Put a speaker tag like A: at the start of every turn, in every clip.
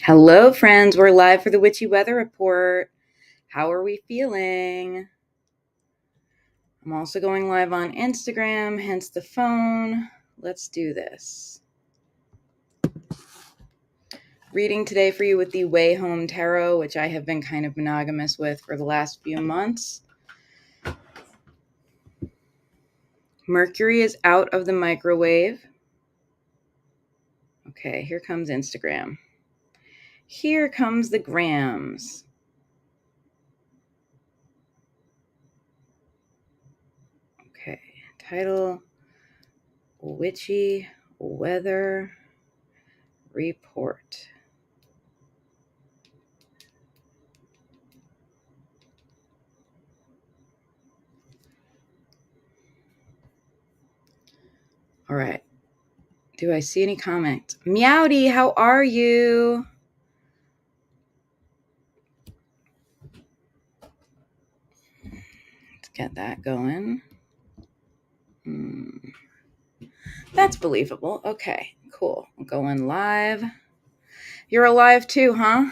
A: Hello, friends. We're live for the Witchy Weather Report. How are we feeling? I'm also going live on Instagram, hence the phone. Let's do this. Reading today for you with the Way Home Tarot, which I have been kind of monogamous with for the last few months. Mercury is out of the microwave. Okay, here comes Instagram. Here comes the grams. Okay, title, Witchy Weather Report. All right. Do I see any comments? Meowdy, how are you? Let's get that going. That's believable. Okay, cool. I'm going live. You're alive too, huh?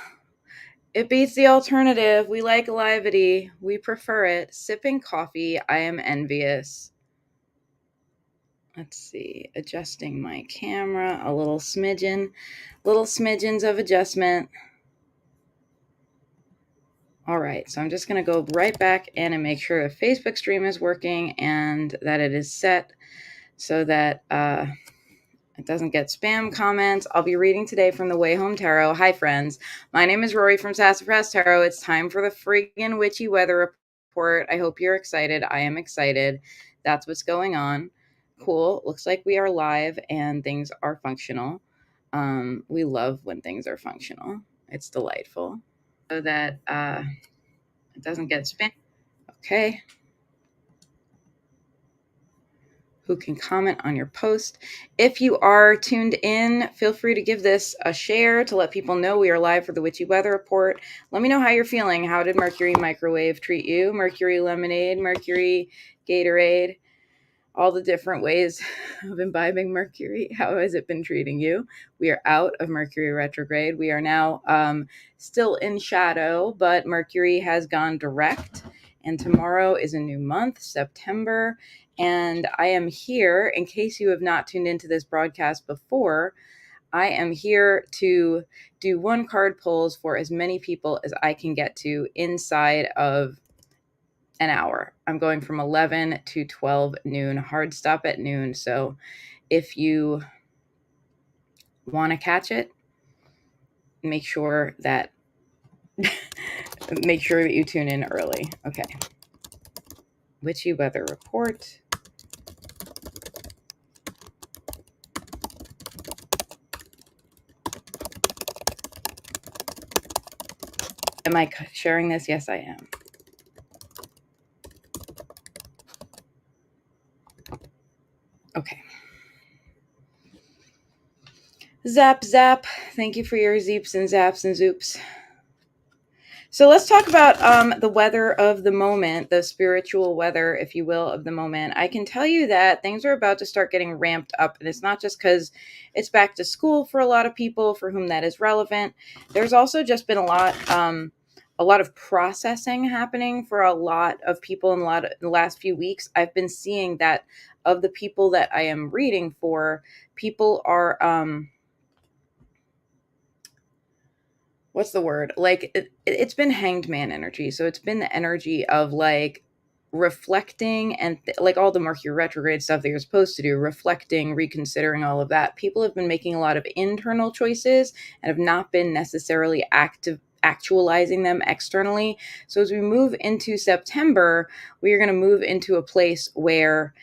A: It beats the alternative. We like alivity. We prefer it. Sipping coffee. I am envious. Let's see. Adjusting my camera. A little smidgen. Little smidgens of adjustment. All right, so I'm just going to go right back in and make sure the Facebook stream is working and that it is set so that it doesn't get spam comments. I'll be reading today from the Way Home Tarot. Hi, friends. My name is Rory from Sassafras Tarot. It's time for the friggin' Witchy Weather Report. I hope you're excited. I am excited. That's what's going on. Cool. Looks like we are live and things are functional. We love when things are functional. It's delightful. So that it doesn't get spam. Okay. Who can comment on your post. If you are tuned in, feel free to give this a share to let people know we are live for the Witchy Weather Report. Let me know how you're feeling. How did Mercury Microwave treat you? Mercury Lemonade, Mercury Gatorade, all the different ways of imbibing Mercury. How has it been treating you? We are out of Mercury retrograde. We are now still in shadow, but Mercury has gone direct. And tomorrow is a new month, September. And I am here, in case you have not tuned into this broadcast before, I am here to do one card pulls for as many people as I can get to inside of an hour. I'm going from 11 to 12 noon, hard stop at noon. So if you want to catch it, make sure that you tune in early. Okay. Witchy Weather Report. Am I sharing this? Yes, I am. Okay. Zap, zap. Thank you for your zeeps and zaps and zoops. So let's talk about the weather of the moment, the spiritual weather, if you will, of the moment. I can tell you that things are about to start getting ramped up, and it's not just because it's back to school for a lot of people for whom that is relevant. There's also just been a lot of processing happening for a lot of people in the last few weeks. I've been seeing that of the people that I am reading for, people are what's the word? Like it's been hanged man energy. So it's been the energy of like reflecting and like all the Mercury retrograde stuff that you're supposed to do, reflecting, reconsidering all of that. People have been making a lot of internal choices and have not been necessarily actualizing them externally. So as we move into September, we are going to move into a place where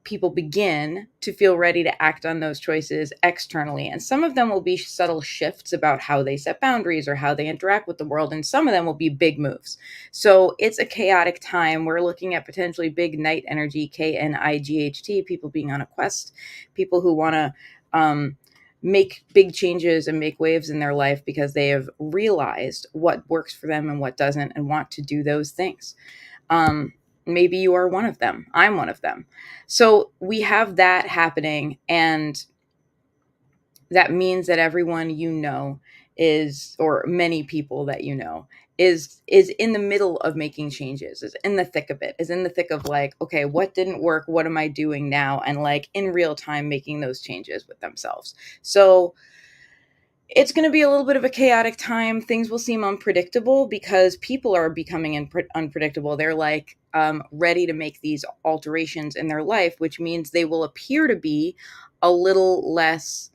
A: people begin to feel ready to act on those choices externally. And some of them will be subtle shifts about how they set boundaries or how they interact with the world. And some of them will be big moves. So it's a chaotic time. We're looking at potentially big night energy, KNIGHT, people being on a quest, people who want to make big changes and make waves in their life because they have realized what works for them and what doesn't and want to do those things. Maybe you are one of them. I'm one of them. So we have that happening. And that means that everyone you know is, or many people that you know, is in the middle of making changes, is in the thick of it, is in the thick of like, okay, what didn't work, what am I doing now, and like in real time making those changes with themselves. So it's going to be a little bit of a chaotic time. Things will seem unpredictable because people are becoming unpredictable. They're like ready to make these alterations in their life, which means they will appear to be a little less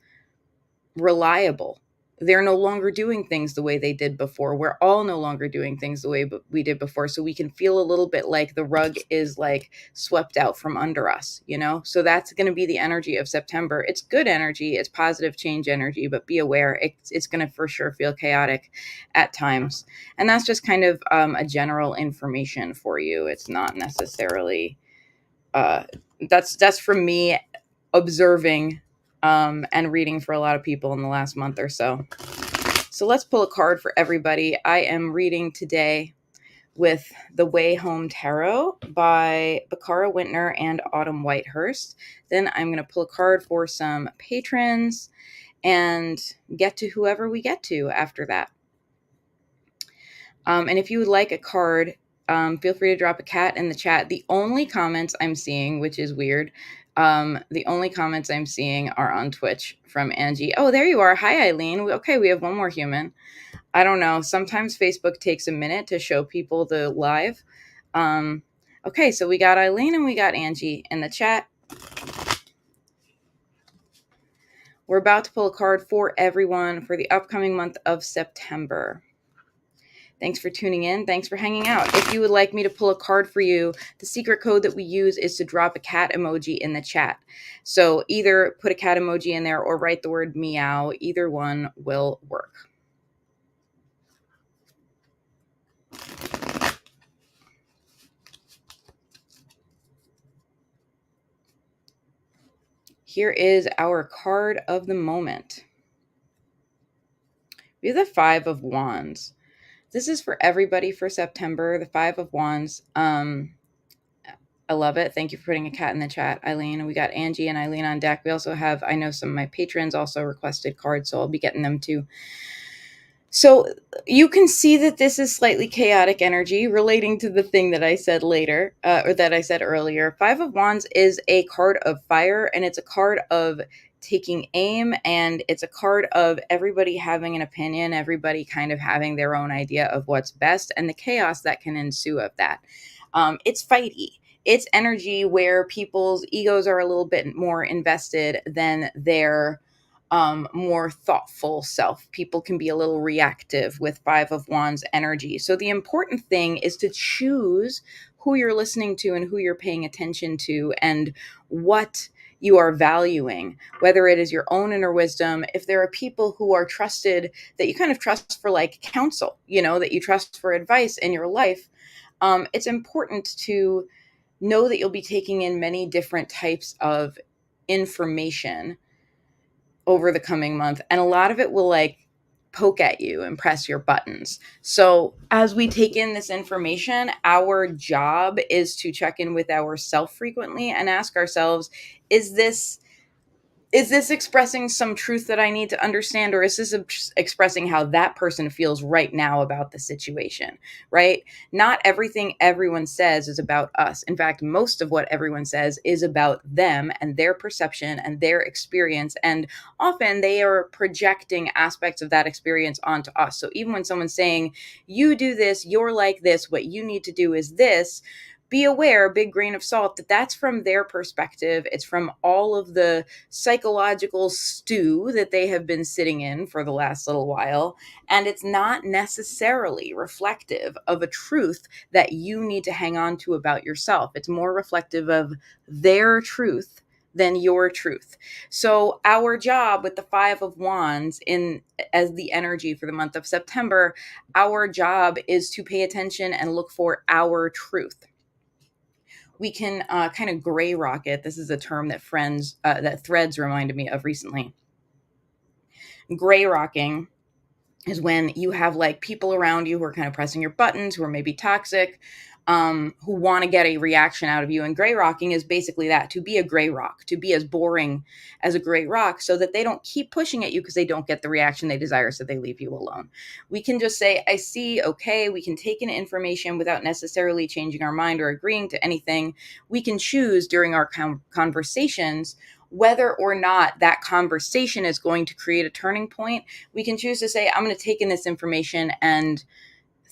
A: reliable. They're no longer doing things the way they did before. We're all no longer doing things the way we did before. So we can feel a little bit like the rug is like swept out from under us, you know? So that's going to be the energy of September. It's good energy, it's positive change energy, but be aware it's going to for sure feel chaotic at times. And that's just kind of a general information for you. It's not necessarily, uh, that's from me observing and reading for a lot of people in the last month or so. So let's pull a card for everybody. I am reading today with The Way Home Tarot by Bakara Wintner and Autumn Whitehurst. Then I'm going to pull a card for some patrons and get to whoever we get to after that. And if you would like a card, feel free to drop a cat in the chat. The only comments I'm seeing, which is weird, the only comments I'm seeing are on Twitch from Angie. Oh, there you are. Hi, Eileen. Okay, we have one more human. I don't know. Sometimes Facebook takes a minute to show people the live. Okay, so we got Eileen and we got Angie in the chat. We're about to pull a card for everyone for the upcoming month of September. Thanks for tuning in. Thanks for hanging out. If you would like me to pull a card for you, the secret code that we use is to drop a cat emoji in the chat. So either put a cat emoji in there or write the word meow. Either one will work. Here is our card of the moment. We have the Five of Wands. This is for everybody for September, the Five of Wands. I love it. Thank you for putting a cat in the chat, Eileen. We got Angie and Eileen on deck. We also have, I know some of my patrons also requested cards, so I'll be getting them too. So you can see that this is slightly chaotic energy relating to the thing that I said later, or that I said earlier. Five of Wands is a card of fire, and it's a card of taking aim, and it's a card of everybody having an opinion, everybody kind of having their own idea of what's best, and the chaos that can ensue of that. It's fighty. It's energy where people's egos are a little bit more invested than their more thoughtful self. People can be a little reactive with Five of Wands energy. So the important thing is to choose who you're listening to and who you're paying attention to and what you are valuing, whether it is your own inner wisdom. If there are people who are trusted, that you kind of trust for like counsel, you know, that you trust for advice in your life, it's important to know that you'll be taking in many different types of information over the coming month, and a lot of it will like poke at you and press your buttons. So as we take in this information, our job is to check in with ourselves frequently and ask ourselves, is this expressing some truth that I need to understand, or is this expressing how that person feels right now about the situation, right? Not everything everyone says is about us. In fact, most of what everyone says is about them and their perception and their experience. And often they are projecting aspects of that experience onto us. So even when someone's saying, you do this, you're like this, what you need to do is this, be aware, big grain of salt, that that's from their perspective. It's from all of the psychological stew that they have been sitting in for the last little while. And it's not necessarily reflective of a truth that you need to hang on to about yourself. It's more reflective of their truth than your truth. So our job with the Five of Wands in as the energy for the month of September, our job is to pay attention and look for our truth. We can kind of gray rocket. This is a term that that Threads reminded me of recently. Gray rocking is when you have like people around you who are kind of pressing your buttons, who are maybe toxic, who want to get a reaction out of you. And gray rocking is basically that, to be a gray rock, to be as boring as a gray rock so that they don't keep pushing at you because they don't get the reaction they desire, so they leave you alone. We can just say, I see, okay, we can take in information without necessarily changing our mind or agreeing to anything. We can choose during our conversations whether or not that conversation is going to create a turning point. We can choose to say, I'm going to take in this information and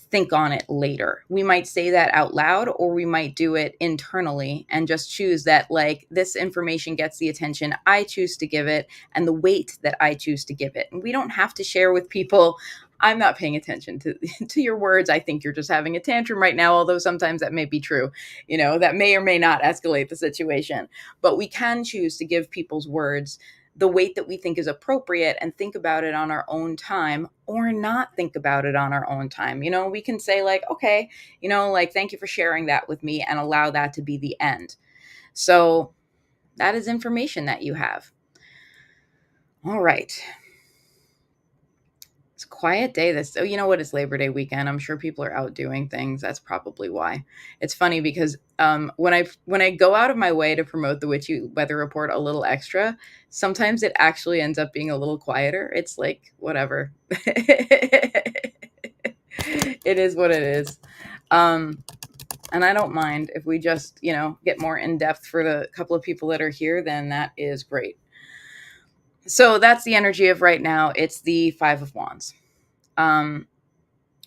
A: think on it later. We might say that out loud, or we might do it internally and just choose that, like, this information gets the attention I choose to give it and the weight that I choose to give it. And we don't have to share with people, I'm not paying attention to, to your words. I think you're just having a tantrum right now, although sometimes that may be true. That may or may not escalate the situation. But we can choose to give people's words the weight that we think is appropriate and think about it on our own time, or not think about it on our own time. We can say, like, okay, like, thank you for sharing that with me, and allow that to be the end. So that is information that you have. All right. It's a quiet day. You know what? It's Labor Day weekend. I'm sure people are out doing things. That's probably why. It's funny because when I go out of my way to promote the Witchy Weather Report a little extra, sometimes it actually ends up being a little quieter. It's like, whatever. It is what it is. And I don't mind if we just, get more in depth for the couple of people that are here, then that is great. So that's the energy of right now. It's the Five of Wands.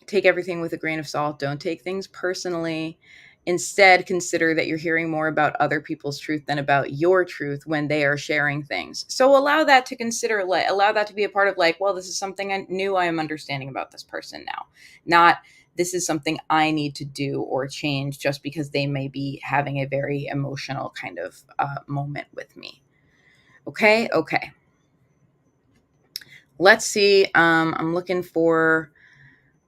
A: Take everything with a grain of salt. Don't take things personally. Instead, consider that you're hearing more about other people's truth than about your truth when they are sharing things. So allow that to consider, allow that to be a part of, like, well, this is something new I am understanding about this person now. Not, this is something I need to do or change just because they may be having a very emotional kind of moment with me. Okay. Let's see. I'm looking for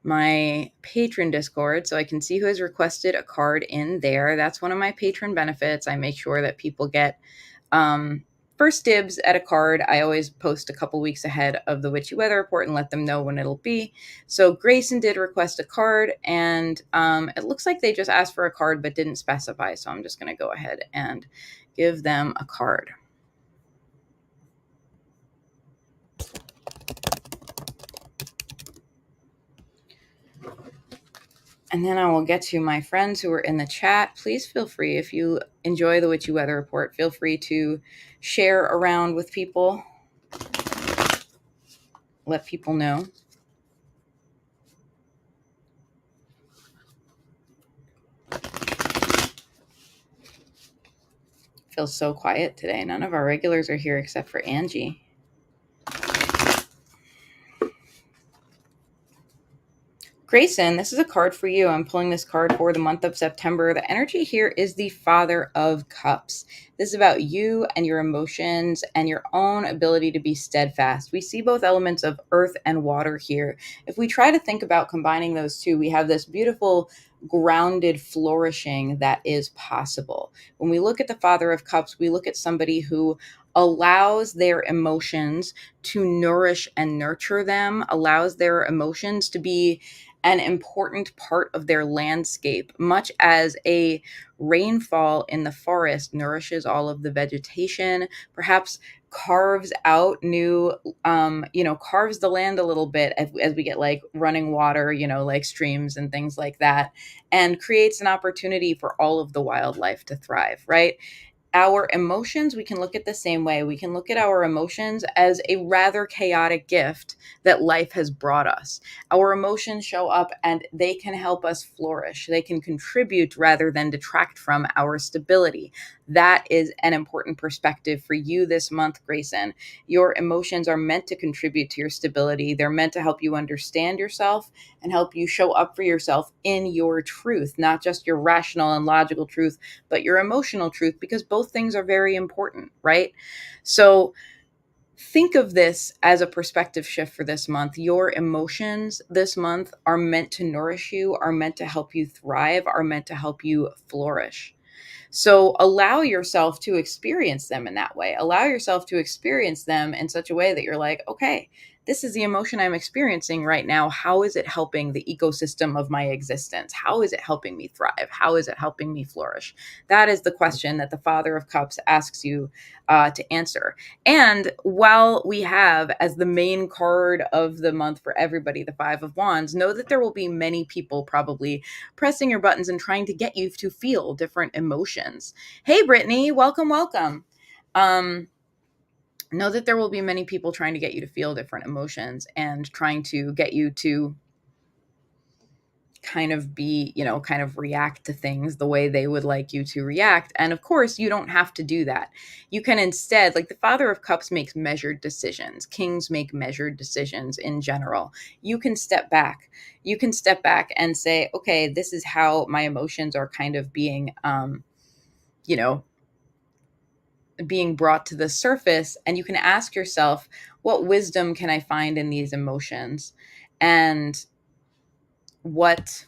A: my patron Discord so I can see who has requested a card in there. That's one of my patron benefits. I make sure that people get first dibs at a card. I always post a couple weeks ahead of the Witchy Weather Report and let them know when it'll be. So Grayson did request a card, and it looks like they just asked for a card but didn't specify. So I'm just going to go ahead and give them a card. And then I will get to my friends who are in the chat. Please feel free, if you enjoy the Witchy Weather Report, feel free to share around with people. Let people know. Feels so quiet today. None of our regulars are here except for Angie. Grayson, this is a card for you. I'm pulling this card for the month of September. The energy here is the Father of Cups. This is about you and your emotions and your own ability to be steadfast. We see both elements of earth and water here. If we try to think about combining those two, we have this beautiful grounded flourishing that is possible. When we look at the Father of Cups, we look at somebody who allows their emotions to nourish and nurture them, allows their emotions to be an important part of their landscape, much as a rainfall in the forest nourishes all of the vegetation, perhaps carves out new, carves the land a little bit as we get, like, running water, like streams and things like that, and creates an opportunity for all of the wildlife to thrive, right? Our emotions, we can look at the same way. We can look at our emotions as a rather chaotic gift that life has brought us. Our emotions show up and they can help us flourish. They can contribute rather than detract from our stability. That is an important perspective for you this month, Grayson. Your emotions are meant to contribute to your stability. They're meant to help you understand yourself and help you show up for yourself in your truth, not just your rational and logical truth, but your emotional truth, because both things are very important, right? So think of this as a perspective shift for this month. Your emotions this month are meant to nourish you, are meant to help you thrive, are meant to help you flourish. So allow yourself to experience them in that way. Allow yourself to experience them in such a way that you're like, okay, this is the emotion I'm experiencing right now. How is it helping the ecosystem of my existence? How is it helping me thrive? How is it helping me flourish? That is the question that the Father of Cups asks you to answer. And while we have as the main card of the month for everybody the Five of Wands, know that there will be many people probably pressing your buttons and trying to get you to feel different emotions. Hey, Brittany, welcome, welcome. Know that there will be many people trying to get you to feel different emotions and trying to get you to kind of be, kind of react to things the way they would like you to react. And of course, you don't have to do that. You can instead, like the Father of Cups makes measured decisions. Kings make measured decisions in general. You can step back. You can step back and say, okay, this is how my emotions are kind of being, you know, being brought to the surface. And you can ask yourself, what wisdom can I find in these emotions? And what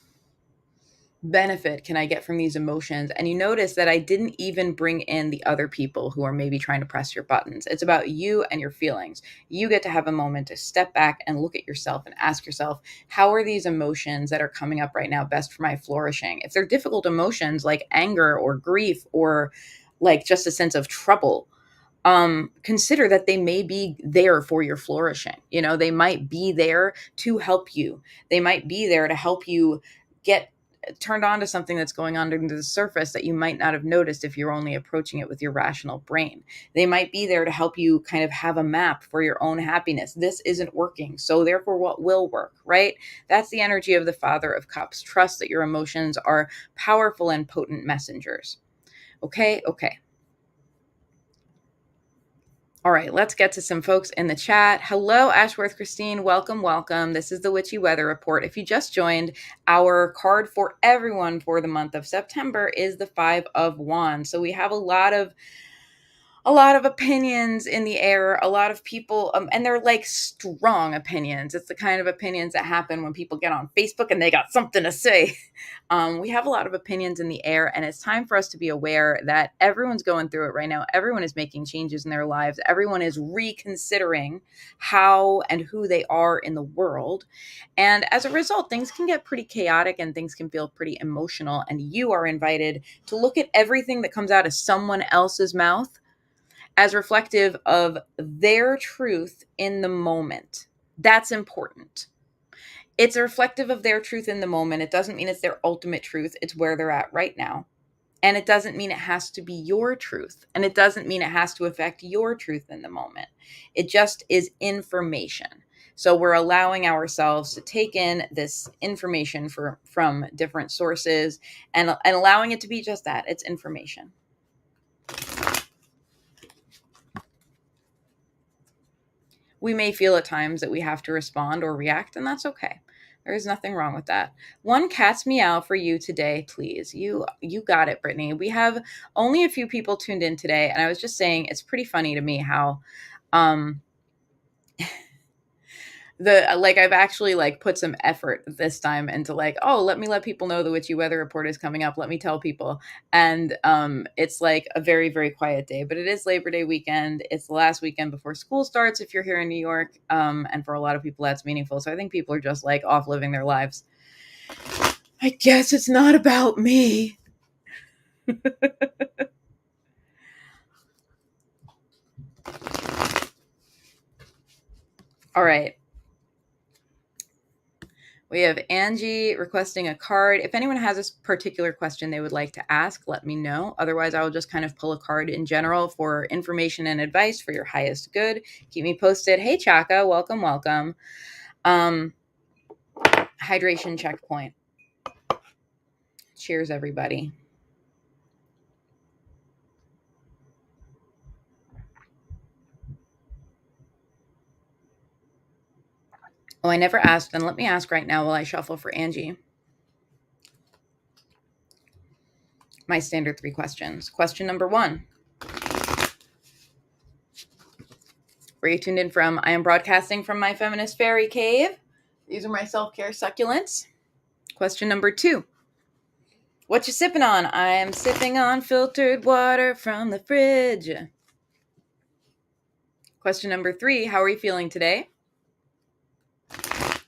A: benefit can I get from these emotions? And you notice that I didn't even bring in the other people who are maybe trying to press your buttons. It's about you and your feelings. You get to have a moment to step back and look at yourself and ask yourself, how are these emotions that are coming up right now best for my flourishing? If they're difficult emotions like anger or grief or like just a sense of trouble, consider that they may be there for your flourishing. They might be there to help you. They might be there to help you get turned on to something that's going on under the surface that you might not have noticed if you're only approaching it with your rational brain. They might be there to help you kind of have a map for your own happiness. This isn't working, so therefore what will work, right? That's the energy of the Father of Cups. Trust that your emotions are powerful and potent messengers. Okay. All right, let's get to some folks in the chat. Hello, Ashworth Christine. Welcome, welcome. This is the Witchy Weather Report. If you just joined, our card for everyone for the month of September is the Five of Wands. So we have a lot of opinions in the air, a lot of people, and they're like strong opinions. It's the kind of opinions that happen when people get on Facebook and they got something to say. We have a lot of opinions in the air, and it's time for us to be aware that everyone's going through it right now. Everyone is making changes in their lives. Everyone is reconsidering how and who they are in the world. And as a result, things can get pretty chaotic and things can feel pretty emotional. And you are invited to look at everything that comes out of someone else's mouth as reflective of their truth in the moment. That's important. It's reflective of their truth in the moment. It doesn't mean it's their ultimate truth. It's where they're at right now. And it doesn't mean it has to be your truth. And it doesn't mean it has to affect your truth in the moment. It just is information. So we're allowing ourselves to take in this information from different sources and allowing it to be just that. It's information. We may feel at times that we have to respond or react, and that's okay. There is nothing wrong with that. One cat's meow for you today, please. You got it, Brittany. We have only a few people tuned in today, and I was just saying it's pretty funny to me how I've actually put some effort this time into let me let people know the Witchy Weather Report is coming up. Let me tell people. And it's like a very, very quiet day, but it is Labor Day weekend. It's the last weekend before school starts if you're here in New York. And for a lot of people that's meaningful. So I think people are just off living their lives. I guess it's not about me. All right. We have Angie requesting a card. If anyone has a particular question they would like to ask, let me know. Otherwise, I will just kind of pull a card in general for information and advice for your highest good. Keep me posted. Hey, Chaka, welcome, welcome. Hydration checkpoint. Cheers, everybody. Oh, I never asked, and let me ask right now while I shuffle for Angie. My standard 3 questions. Question number 1. Where are you tuned in from? I am broadcasting from my feminist fairy cave. These are my self-care succulents. Question number 2. What you sipping on? I am sipping on filtered water from the fridge. Question number 3. How are you feeling today?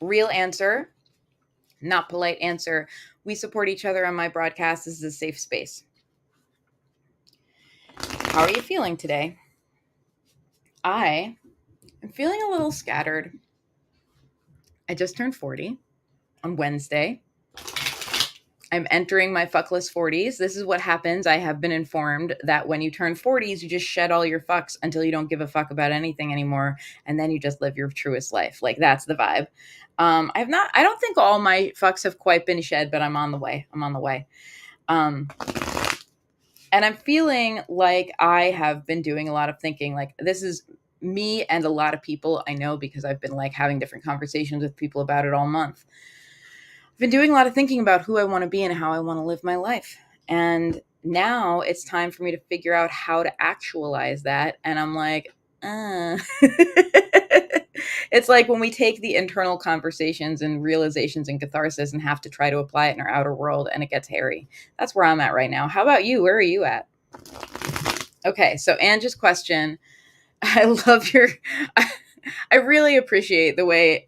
A: Real answer, not polite answer. We support each other on my broadcast. This is a safe space. How are you feeling today? I am feeling a little scattered. I just turned 40 on Wednesday. I'm entering my fuckless 40s. This is what happens. I have been informed that when you turn 40s, you just shed all your fucks until you don't give a fuck about anything anymore. And then you just live your truest life. Like, that's the vibe. I don't think all my fucks have quite been shed, but I'm on the way. I'm on the way. Um, and I'm feeling like I have been doing a lot of thinking. Like, this is me and a lot of people I know, because I've been like having different conversations with people about it all month. I've been doing a lot of thinking about who I want to be and how I want to live my life. And now it's time for me to figure out how to actualize that. And I'm like, it's like when we take the internal conversations and realizations and catharsis and have to try to apply it in our outer world, and it gets hairy. That's where I'm at right now. How about you? Where are you at? Okay, so Angie's question. I love your. I really appreciate the way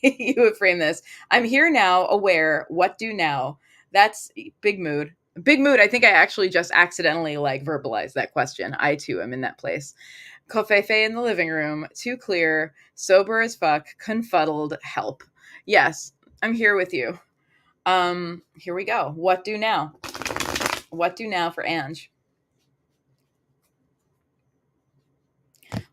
A: you have framed this. I'm here now, aware. What do now? That's big mood. Big mood. I think I actually just accidentally like verbalized that question. I too am in that place. Kofefe in the living room. Too clear. Sober as fuck. Confuddled. Help. Yes, I'm here with you. Here we go. What do now? What do now for Ange?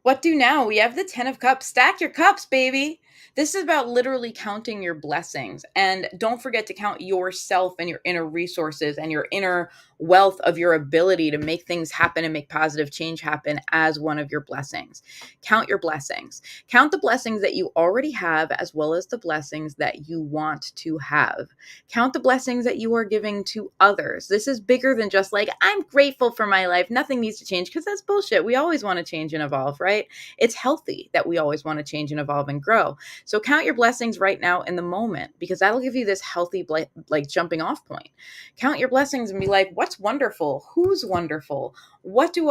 A: What do now? We have the 10 of cups. Stack your cups, baby. This is about literally counting your blessings. And don't forget to count yourself and your inner resources and your inner wealth of your ability to make things happen and make positive change happen as one of your blessings. Count your blessings. Count the blessings that you already have, as well as the blessings that you want to have. Count the blessings that you are giving to others. This is bigger than just like, I'm grateful for my life. Nothing needs to change, because that's bullshit. We always want to change and evolve, right? It's healthy that we always want to change and evolve and grow. So count your blessings right now in the moment, because that'll give you this healthy, like jumping off point. Count your blessings and be like, what's wonderful? Who's wonderful?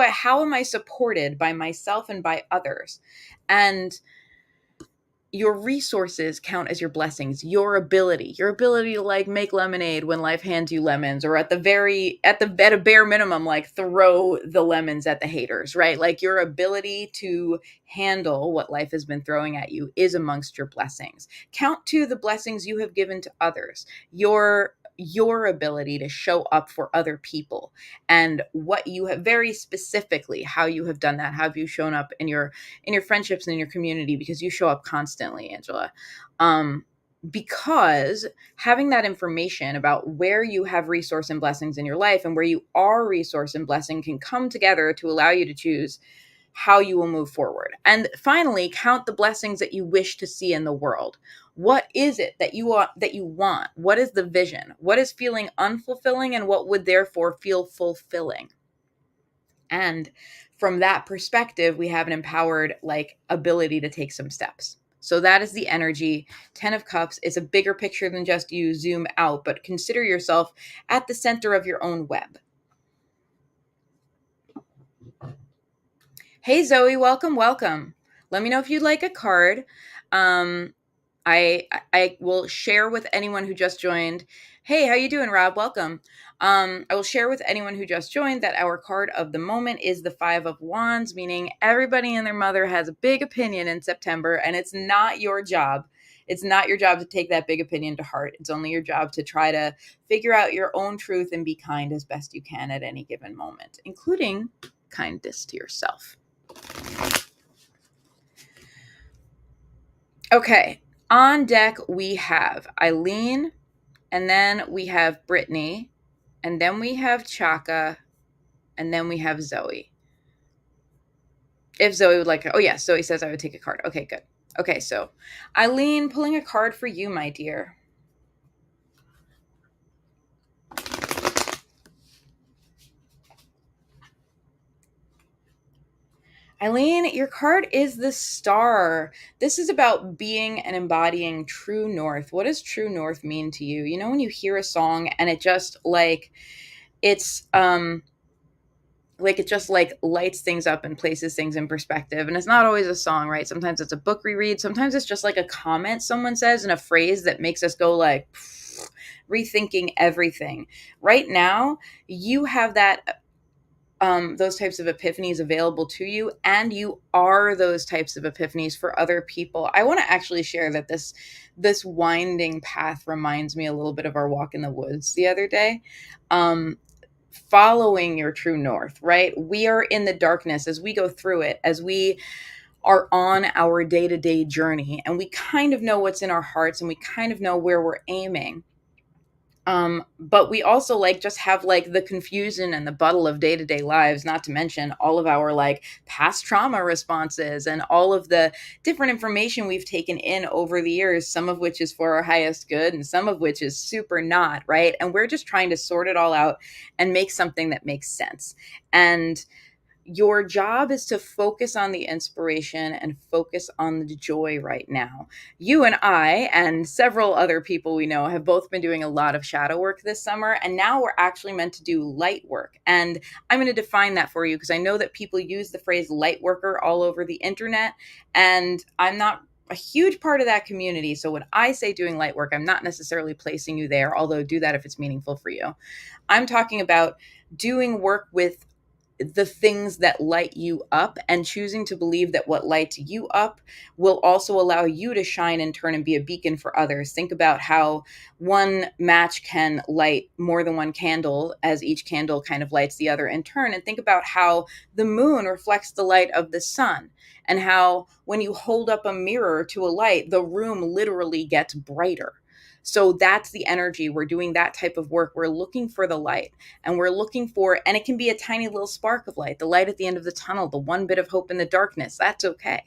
A: How am I supported by myself and by others? And your resources count as your blessings. Your ability to like make lemonade when life hands you lemons, or at a bare minimum, like throw the lemons at the haters, right? Like, your ability to handle what life has been throwing at you is amongst your blessings. Count to the blessings you have given to others. Your ability to show up for other people, and what you have, very specifically how you have done that. How have you shown up in your friendships and in your community? Because you show up constantly, Angela. Because having that information about where you have resource and blessings in your life, and where you are resource and blessing, can come together to allow you to choose how you will move forward. And finally, count the blessings that you wish to see in the world. What is it that you want? What is the vision? What is feeling unfulfilling, and what would therefore feel fulfilling? And from that perspective, we have an empowered like ability to take some steps. So that is the energy. 10 of Cups is a bigger picture than just you zoom out, but consider yourself at the center of your own web. Hey Zoe, welcome, welcome. Let me know if you'd like a card. Um, I will share with anyone who just joined. Hey, how you doing, Rob? Welcome. I will share with anyone who just joined that our card of the moment is the Five of Wands, meaning everybody and their mother has a big opinion in September, and it's not your job. It's not your job to take that big opinion to heart. It's only your job to try to figure out your own truth and be kind as best you can at any given moment, including kindness to yourself. Okay, on deck we have Eileen, and then we have Brittany, and then we have Chaka, and then we have Zoe. If Zoe would like, oh yes, Zoe says I would take a card. Okay, good. Okay, so Eileen, pulling a card for you, my dear. Eileen, your card is the Star. This is about being and embodying true north. What does true north mean to you? You know, when you hear a song and it just like, it's like it just like lights things up and places things in perspective. And it's not always a song, right? Sometimes it's a book reread. Sometimes it's just like a comment someone says and a phrase that makes us go like rethinking everything. Right now, you have that those types of epiphanies available to you, and you are those types of epiphanies for other people. I want to actually share that this winding path reminds me a little bit of our walk in the woods the other day. Um, Following your true north, right? We are in the darkness as we go through it, as we are on our day-to-day journey, and we kind of know what's in our hearts and we kind of know where we're aiming. But we also like just have like the confusion and the muddle of day-to-day lives, not to mention all of our like past trauma responses and all of the different information we've taken in over the years, some of which is for our highest good and some of which is super not, right? And we're just trying to sort it all out and make something that makes sense. And your job is to focus on the inspiration and focus on the joy right now. You and I, and several other people we know, have both been doing a lot of shadow work this summer. And now we're actually meant to do light work. And I'm going to define that for you because I know that people use the phrase light worker all over the internet. And I'm not a huge part of that community. So when I say doing light work, I'm not necessarily placing you there, although do that if it's meaningful for you. I'm talking about doing work with the things that light you up and choosing to believe that what lights you up will also allow you to shine in turn and be a beacon for others. Think about how one match can light more than one candle as each candle kind of lights the other in turn. And think about how the moon reflects the light of the sun and how when you hold up a mirror to a light, the room literally gets brighter. So that's the energy. We're doing that type of work. We're looking for the light and we're looking for, and it can be a tiny little spark of light, the light at the end of the tunnel, the one bit of hope in the darkness. That's okay.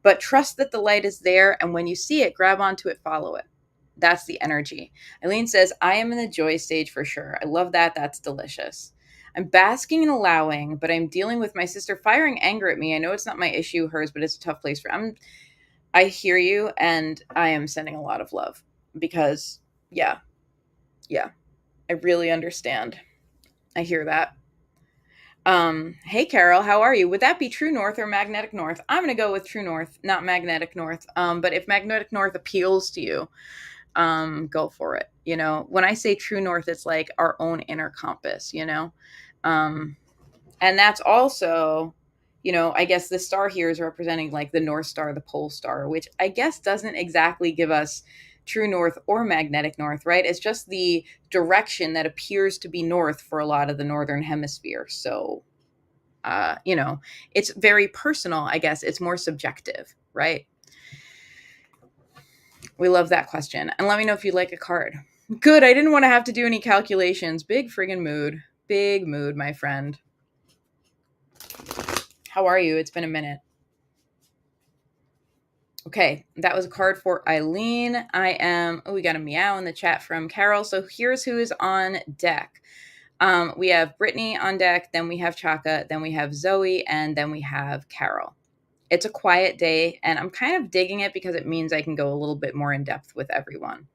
A: But trust that the light is there. And when you see it, grab onto it, follow it. That's the energy. Eileen says, I am in the joy stage for sure. I love that. That's delicious. I'm basking and allowing, but I'm dealing with my sister firing anger at me. I know it's not my issue, hers, but it's a tough place for. I hear you, and I am sending a lot of love because, yeah, I really understand. I hear that. Hey Carol, how are you? Would that be true north or magnetic north? I'm gonna go with true north, not magnetic north. But if magnetic north appeals to you, go for it. You know, when I say true north, it's like our own inner compass, you know? Um, and that's also, you know, I guess the star here is representing like the North Star, the pole star, which I guess doesn't exactly give us true north or magnetic north, right? It's just the direction that appears to be north for a lot of the northern hemisphere. So, you know, it's very personal, I guess. It's more subjective, right? We love that question. And let me know if you'd like a card. Good. I didn't want to have to do any calculations. Big friggin' mood. Big mood, my friend. How are you? It's been a minute. Okay, that was a card for Eileen. We got a meow in the chat from Carol. So here's who is on deck. We have Brittany on deck, then we have Chaka, then we have Zoe, and then we have Carol. It's a quiet day, and I'm kind of digging it because it means I can go a little bit more in depth with everyone.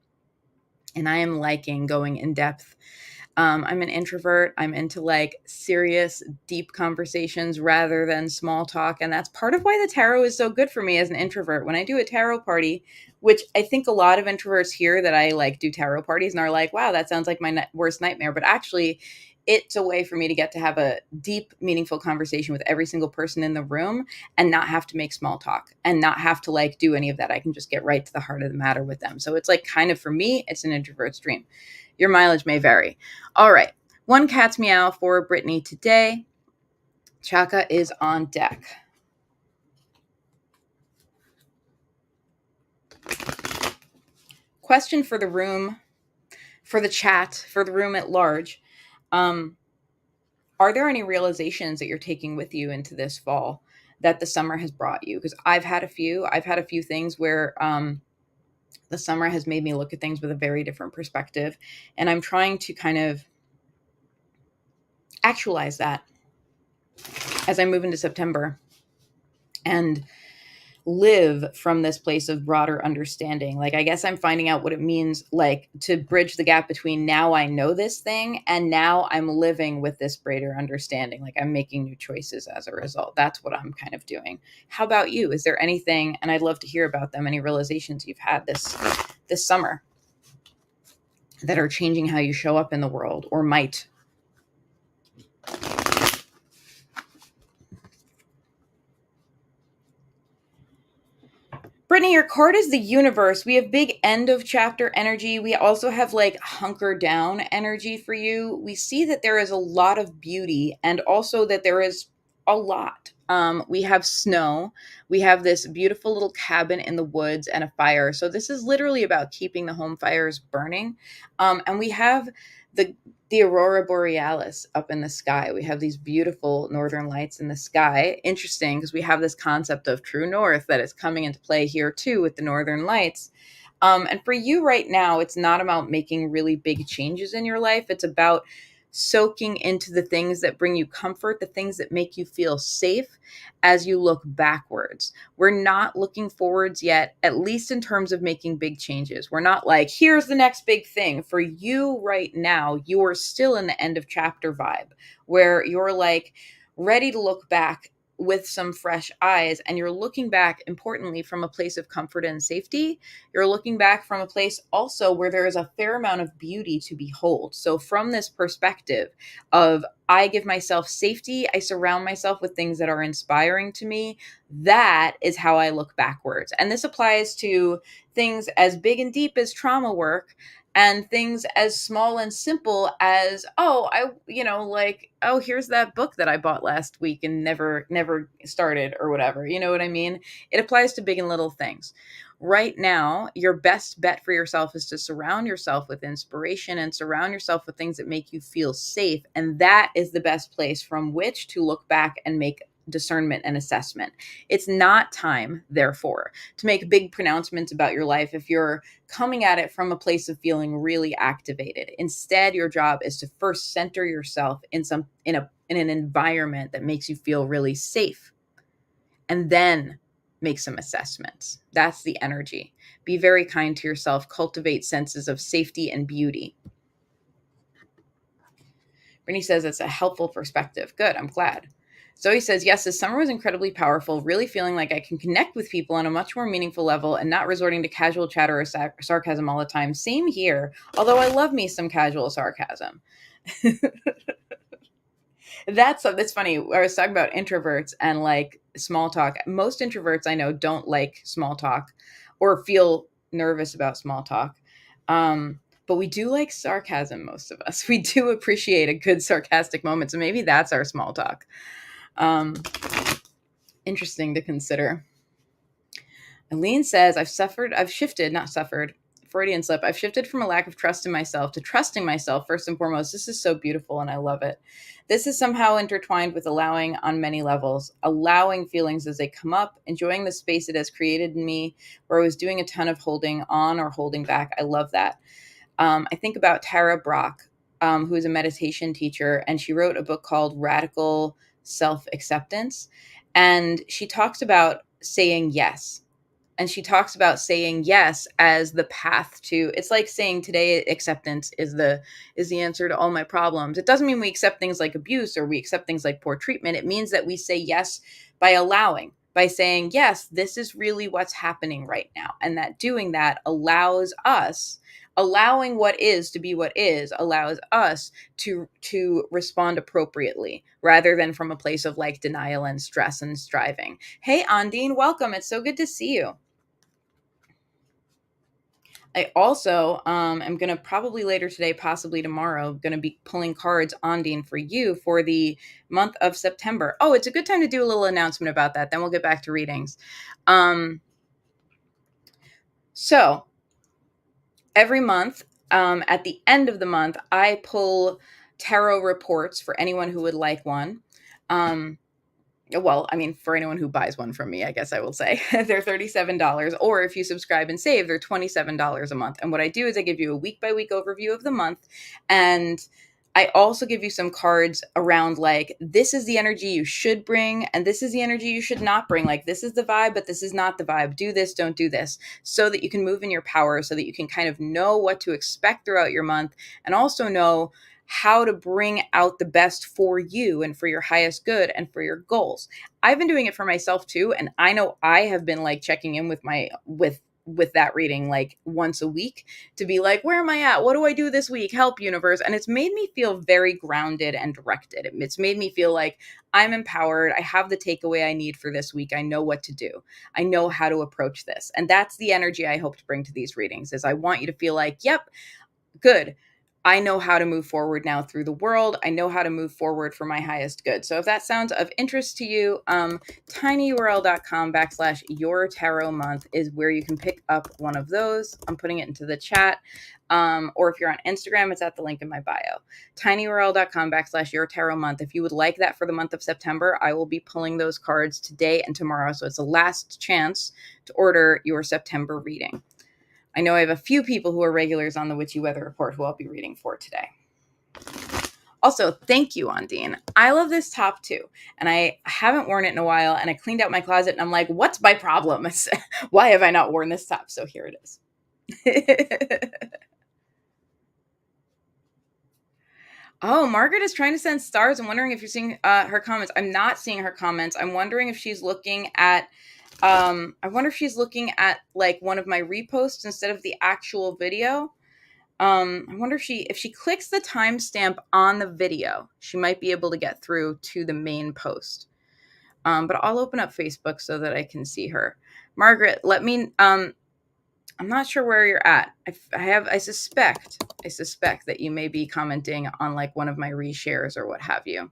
A: And I am liking going in depth. I'm an introvert. I'm into like serious, deep conversations rather than small talk. And that's part of why the tarot is so good for me as an introvert. When I do a tarot party, which I think a lot of introverts hear that I like do tarot parties and are like, wow, that sounds like my worst nightmare. But actually, it's a way for me to get to have a deep, meaningful conversation with every single person in the room and not have to make small talk and not have to like do any of that. I can just get right to the heart of the matter with them. So it's like kind of for me, it's an introvert's dream. Your mileage may vary. All right. One cat's meow for Brittany today. Chaka is on deck. Question for the room, for the chat, for the room at large. Are there any realizations that you're taking with you into this fall that the summer has brought you? Because I've had a few. I've had a few things where the summer has made me look at things with a very different perspective. And I'm trying to kind of actualize that as I move into September. And live from this place of broader understanding. Like, I guess I'm finding out what it means, like, to bridge the gap between now I know this thing and now I'm living with this greater understanding. Like, I'm making new choices as a result. That's what I'm kind of doing. How about you? Is there anything, and I'd love to hear about them, any realizations you've had this summer that are changing how you show up in the world, or might? Brittany, your card is the universe. We have big end of chapter energy. We also have like hunker down energy for you. We see that there is a lot of beauty and also that there is a lot. We have snow. We have this beautiful little cabin in the woods and a fire. So this is literally about keeping the home fires burning. And we have the the aurora borealis up in the sky. We have these beautiful northern lights in the sky. Interesting, because we have this concept of true north that is coming into play here too with the northern lights. And for you right now, it's not about making really big changes in your life. It's about soaking into the things that bring you comfort, the things that make you feel safe as you look backwards. We're not looking forwards yet, at least in terms of making big changes. We're not like, here's the next big thing. For you right now, you are still in the end of chapter vibe where you're like ready to look back with some fresh eyes, and you're looking back importantly from a place of comfort and safety. You're looking back from a place also where there is a fair amount of beauty to behold. So from this perspective of, I give myself safety, I surround myself with things that are inspiring to me, that is how I look backwards. And this applies to things as big and deep as trauma work, and things as small and simple as, oh, like, oh, here's that book that I bought last week and never started, or whatever. You know what I mean? It applies to big and little things. Right now, your best bet for yourself is to surround yourself with inspiration and surround yourself with things that make you feel safe. And that is the best place from which to look back and make discernment and assessment. It's not time, therefore, to make big pronouncements about your life if you're coming at it from a place of feeling really activated. Instead, your job is to first center yourself in an environment that makes you feel really safe, and then make some assessments. That's the energy. Be very kind to yourself. Cultivate senses of safety and beauty. Brittany says it's a helpful perspective. Good, I'm glad. Zoe says, yes, this summer was incredibly powerful, really feeling like I can connect with people on a much more meaningful level and not resorting to casual chatter or sarcasm all the time. Same here, although I love me some casual sarcasm. That's funny. I was talking about introverts and like small talk. Most introverts I know don't like small talk or feel nervous about small talk. But we do like sarcasm, most of us. We do appreciate a good sarcastic moment. So maybe that's our small talk. Interesting to consider. Aline says, I've shifted, not suffered, Freudian slip. I've shifted from a lack of trust in myself to trusting myself first and foremost. This is so beautiful and I love it. This is somehow intertwined with allowing on many levels, allowing feelings as they come up, enjoying the space it has created in me where I was doing a ton of holding on or holding back. I love that. I think about Tara Brach, who is a meditation teacher, and she wrote a book called Radical Self-Acceptance. And she talks about saying yes. And she talks about saying yes as the path to, it's like saying today acceptance is the answer to all my problems. It doesn't mean we accept things like abuse or we accept things like poor treatment. It means that we say yes by allowing, by saying, yes, this is really what's happening right now. And that doing that allows us, allowing what is to be what is, allows us to respond appropriately rather than from a place of like denial and stress and striving. Hey, Andine, welcome. It's so good to see you. I also am going to probably later today, possibly tomorrow, going to be pulling cards, Ondine, for you for the month of September. Oh, it's a good time to do a little announcement about that. Then we'll get back to readings. So every month, at the end of the month, I pull tarot reports for anyone who would like one. Well, I mean, for anyone who buys one from me, I guess I will say they're $37. Or if you subscribe and save, they're $27 a month. And what I do is I give you a week by week overview of the month. And I also give you some cards around like, this is the energy you should bring, and this is the energy you should not bring. Like, this is the vibe, but this is not the vibe. Do this, don't do this, so that you can move in your power, so that you can kind of know what to expect throughout your month, and also know how to bring out the best for you and for your highest good and for your goals. I've been doing it for myself too, and I know I have been like checking in with my with that reading like once a week to be like, where am I at? What do I do this week? Help, universe. And it's made me feel very grounded and directed. It's made me feel like I'm empowered. I have the takeaway I need for this week. I know what to do. I know how to approach this. And that's the energy I hope to bring to these readings is I want you to feel like, yep, good. I know how to move forward now through the world. I know how to move forward for my highest good. So if that sounds of interest to you, tinyurl.com/your tarot month is where you can pick up one of those. I'm putting it into the chat. Or if you're on Instagram, it's at the link in my bio. tinyurl.com/your tarot month. If you would like that for the month of September, I will be pulling those cards today and tomorrow. So it's the last chance to order your September reading. I know I have a few people who are regulars on the Witchy Weather Report who I'll be reading for today. Also, thank you, Ondine. I love this top too. And I haven't worn it in a while, and I cleaned out my closet and I'm like, what's my problem? Why have I not worn this top? So here it is. Oh, Margaret is trying to send stars. I'm wondering if you're seeing her comments. I'm not seeing her comments. I'm wondering if she's looking at I wonder if she's looking at like one of my reposts instead of the actual video. I wonder if she clicks the timestamp on the video, she might be able to get through to the main post. But I'll open up Facebook so that I can see her. Margaret, let me I'm not sure where you're at. I suspect that you may be commenting on like one of my reshares or what have you.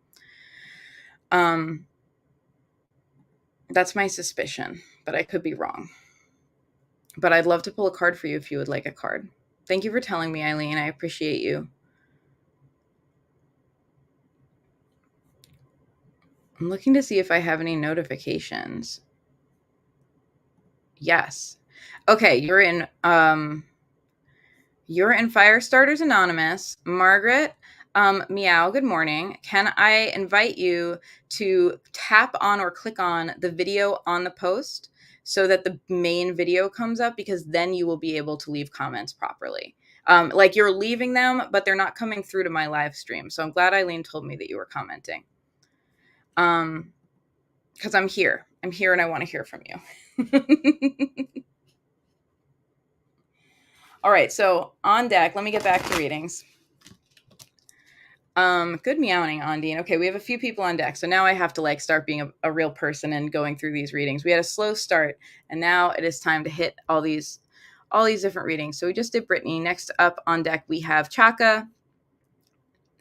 A: That's my suspicion, but I could be wrong. But I'd love to pull a card for you if you would like a card. Thank you for telling me, Eileen. I appreciate you. I'm looking to see if I have any notifications. Yes. Okay, you're in Firestarters Anonymous. Margaret, meow, good morning. Can I invite you to tap on or click on the video on the post so that the main video comes up, because then you will be able to leave comments properly. Like you're leaving them, but they're not coming through to my live stream. So I'm glad Eileen told me that you were commenting. Because I'm here and I want to hear from you. All right, so on deck, let me get back to readings. Good meowing, Ondine. Okay, we have a few people on deck, so now I have to like start being a real person and going through these readings. We had a slow start, and now it is time to hit all these different readings. So we just did Brittany. Next up on deck, we have Chaka.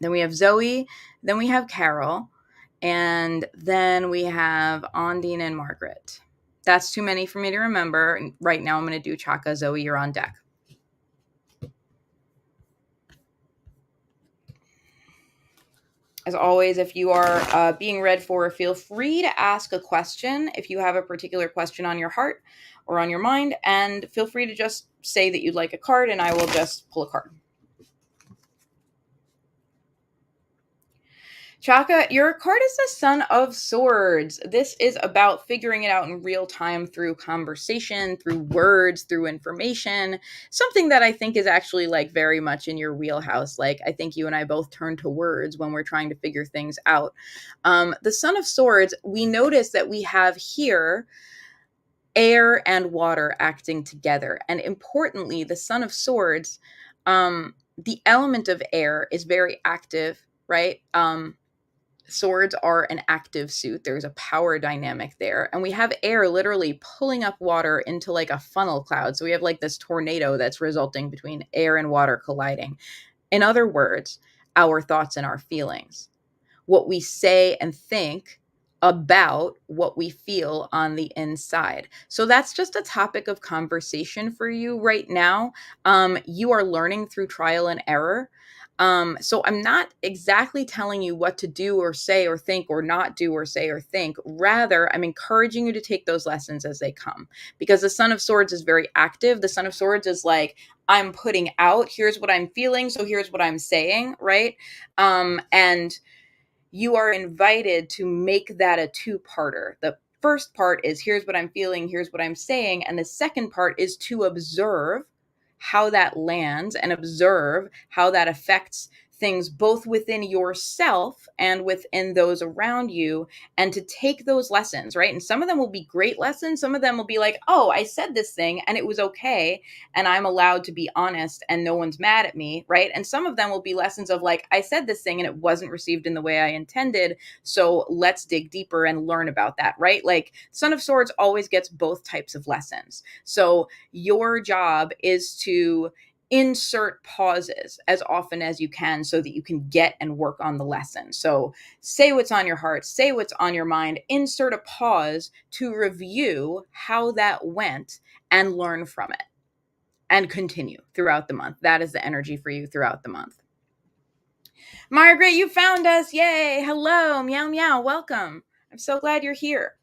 A: Then we have Zoe. Then we have Carol. And then we have Ondine and Margaret. That's too many for me to remember. Right now I'm going to do Chaka. Zoe, you're on deck. As always, if you are being read for, feel free to ask a question if you have a particular question on your heart or on your mind, and feel free to just say that you'd like a card and I will just pull a card. Chaka, your card is the Son of Swords. This is about figuring it out in real time through conversation, through words, through information. Something that I think is actually like very much in your wheelhouse. Like I think you and I both turn to words when we're trying to figure things out. The Son of Swords, we notice that we have here air and water acting together. And importantly, the Son of Swords, the element of air is very active, right? Swords are an active suit. There's a power dynamic there. And we have air literally pulling up water into like a funnel cloud. So we have like this tornado that's resulting between air and water colliding. In other words, our thoughts and our feelings, what we say and think about what we feel on the inside. So that's just a topic of conversation for you right now. You are learning through trial and error. So I'm not exactly telling you what to do or say or think or not do or say or think. Rather, I'm encouraging you to take those lessons as they come, because the Son of Swords is very active. The Son of Swords is like, I'm putting out, here's what I'm feeling, so here's what I'm saying, right? And you are invited to make that a two-parter. The first part is, here's what I'm feeling, here's what I'm saying. And the second part is to observe how that lands and observe how that affects things both within yourself and within those around you, and to take those lessons, right? And some of them will be great lessons. Some of them will be like, oh, I said this thing and it was okay, and I'm allowed to be honest and no one's mad at me, right? And some of them will be lessons of like, I said this thing and it wasn't received in the way I intended, so let's dig deeper and learn about that, right? Like, Son of Swords always gets both types of lessons. So your job is to insert pauses as often as you can so that you can get and work on the lesson. So say what's on your heart, say what's on your mind, insert a pause to review how that went and learn from it, and continue throughout the month. That is the energy for you throughout the month. Margaret, you found us. Yay. Hello. Meow, meow. Welcome. I'm so glad you're here.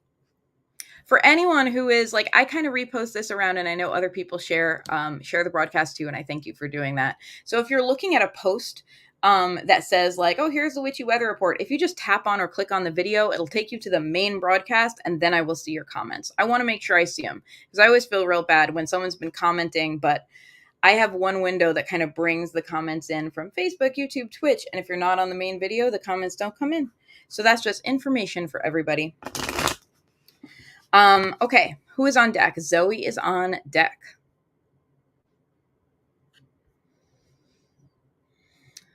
A: For anyone who is like, I kind of repost this around, and I know other people share the broadcast too, and I thank you for doing that. So if you're looking at a post that says like, oh, here's the Witchy Weather Report, if you just tap on or click on the video, it'll take you to the main broadcast, and then I will see your comments. I want to make sure I see them, because I always feel real bad when someone's been commenting, but I have one window that kind of brings the comments in from Facebook, YouTube, Twitch, and if you're not on the main video, the comments don't come in. So that's just information for everybody. Okay, who is on deck? Zoe is on deck.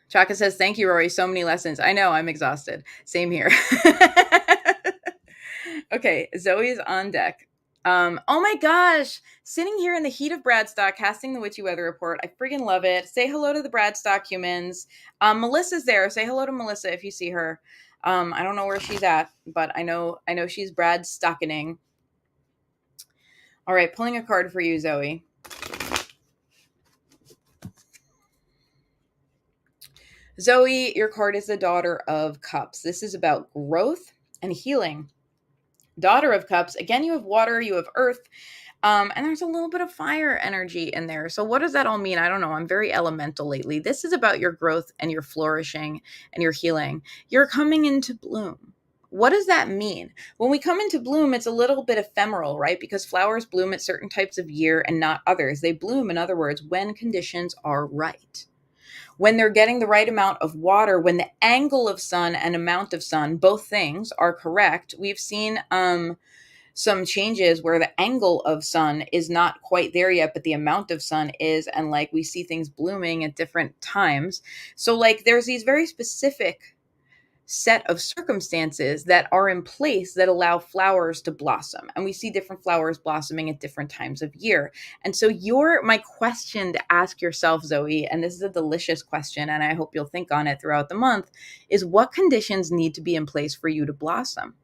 A: Chaka says, thank you, Rory. So many lessons. I know, I'm exhausted. Same here. Okay, Zoe is on deck. Oh my gosh, sitting here in the heat of Bradstock, casting the Witchy Weather Report. I freaking love it. Say hello to the Bradstock humans. Melissa's there. Say hello to Melissa if you see her. I don't know where she's at, but I know she's Bradstockening. All right, pulling a card for you, Zoe. Zoe, your card is the Daughter of Cups. This is about growth and healing. Daughter of Cups, again, you have water, you have earth, and there's a little bit of fire energy in there. So what does that all mean? I don't know. I'm very elemental lately. This is about your growth and your flourishing and your healing. You're coming into bloom. What does that mean? When we come into bloom, it's a little bit ephemeral, right? Because flowers bloom at certain types of year and not others. They bloom, in other words, when conditions are right, when they're getting the right amount of water, when the angle of sun and amount of sun, both things are correct. We've seen some changes where the angle of sun is not quite there yet, but the amount of sun is, and like we see things blooming at different times. So like there's these very specific set of circumstances that are in place that allow flowers to blossom, and we see different flowers blossoming at different times of year. And so my question to ask yourself, Zoe, and this is a delicious question and I hope you'll think on it throughout the month, is what conditions need to be in place for you to blossom?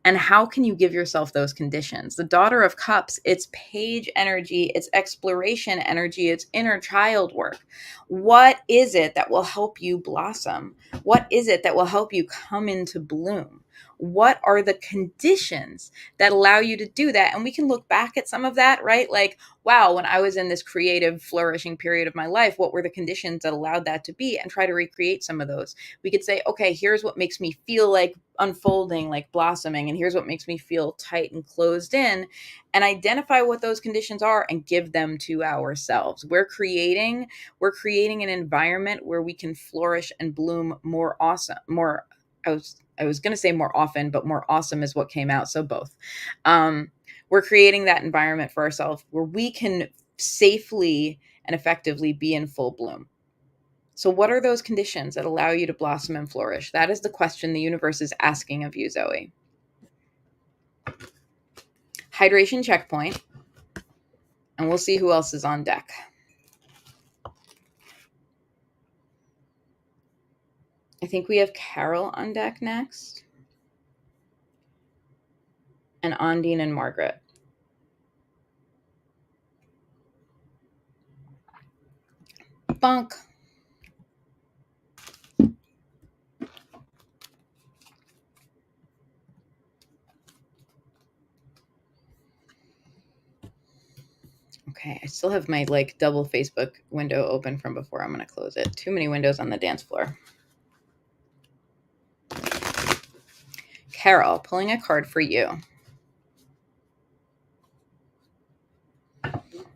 A: And how can you give yourself those conditions? The Daughter of Cups, it's page energy, it's exploration energy, it's inner child work. What is it that will help you blossom? What is it that will help you come into bloom? What are the conditions that allow you to do that? And we can look back at some of that, right? Like, wow, when I was in this creative, flourishing period of my life, what were the conditions that allowed that to be? And try to recreate some of those. We could say, okay, here's what makes me feel like unfolding, like blossoming, and here's what makes me feel tight and closed in, and identify what those conditions are and give them to ourselves. We're creating an environment where we can flourish and bloom more awesome, more I was going to say more often, but more awesome is what came out, so both. We're creating that environment for ourselves where we can safely and effectively be in full bloom. So what are those conditions that allow you to blossom and flourish? That is the question the universe is asking of you, Zoe. Hydration checkpoint. And we'll see who else is on deck. I think we have Carol on deck next. And Ondine and Margaret. Bonk. Okay, I still have my like double Facebook window open from before. I'm going to close it. Too many windows on the dance floor. Carol, pulling a card for you.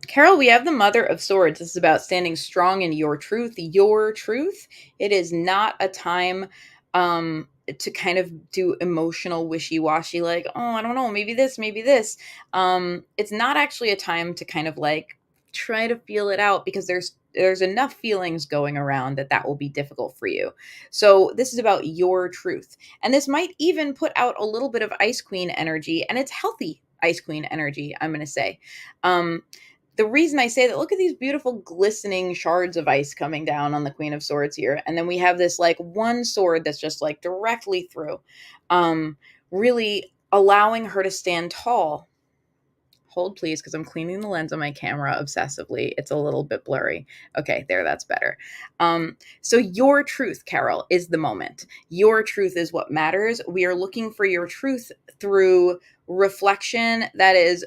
A: Carol, we have the Mother of Swords. This is about standing strong in your truth. Your truth. It is not a time to kind of do emotional wishy-washy, like, oh, I don't know, maybe this, maybe this. It's not actually a time to kind of like try to feel it out, because there's enough feelings going around that will be difficult for you. So this is about your truth. And this might even put out a little bit of Ice Queen energy, and it's healthy Ice Queen energy, I'm going to say. Um, the reason I say that, look at these beautiful glistening shards of ice coming down on the Queen of Swords here. And then we have this like one sword that's just like directly through, um, really allowing her to stand tall. Hold please, because I'm cleaning the lens on my camera obsessively. It's a little bit blurry. Okay, there, that's better. So your truth, Carol, is the moment. Your truth is what matters. We are looking for your truth through reflection that is